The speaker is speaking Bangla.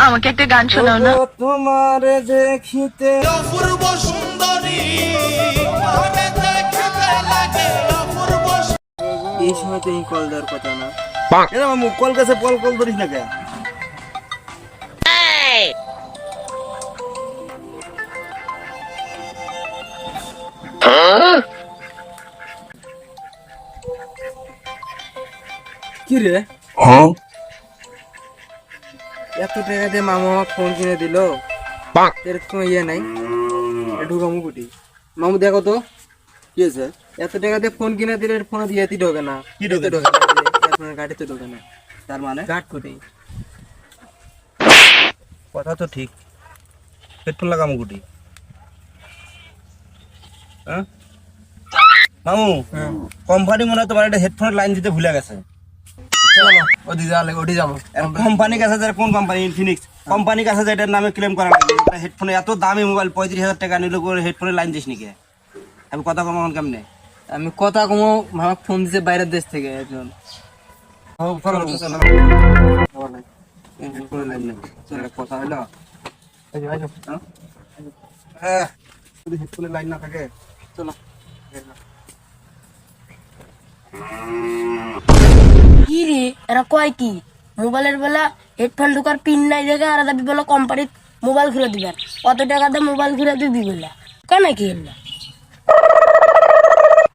আমাকে একটা গান শোনাও না। তোমার দেখিতে অপূর্ব সুন্দরী তোমাকে দেখিতে লাগে অপূর্ব এই সময় তো এই কল দেওয়ার কথা না। এ মামু কল কাছে কল কল ধরিস না কে? কি রে এত টাকা দিয়ে মামু আমাকে ফোন কিনে দিল, এরকম ইয়ে নাই। ঢুকামু কুটি মামু দেখো তো কি হয়েছে? এত টাকা দিয়ে ফোন কিনে দিলে ফোন দিয়ে ঢোকে না, কি ঢোকে না, আপনার গাড়িতে ঢোকে না। তার মানে গাট কুটি কথা তো ঠিক। হেডফোন লাগামু কুটি হ্যাঁ মামু, কোম্পানি মনে হয় তোমার একটা হেডফোনের লাইন দিতে ভুলে গেছে। কোম্পানির কাছে যায়, কোন কোম্পানি? ইনফিনিক্স কোম্পানির কাছে যায়, এটার নামে ক্লেম করা লাগে। হেডফোনে এত দামি মোবাইল 35,000 টাকা নিল, হেডফোনের লাইন দিস নাকি? আমি কথা কমানো কেমনে? আমি কথা কমো, আমাকে ফোন দিছে বাইরের দেশ থেকে একজন। কথা হইলো হেডফোনের লাইন না থাকে চলো। কি রে এরা কয় কি মোবাইলের বেলা হেডফোন ঢোকার পিন নাই দেখে আর দাবি বলে কোম্পানির মোবাইল ঘুরে দিবেন, কত টাকা দিয়ে মোবাইল ঘুরে দিবি বলে কেন কি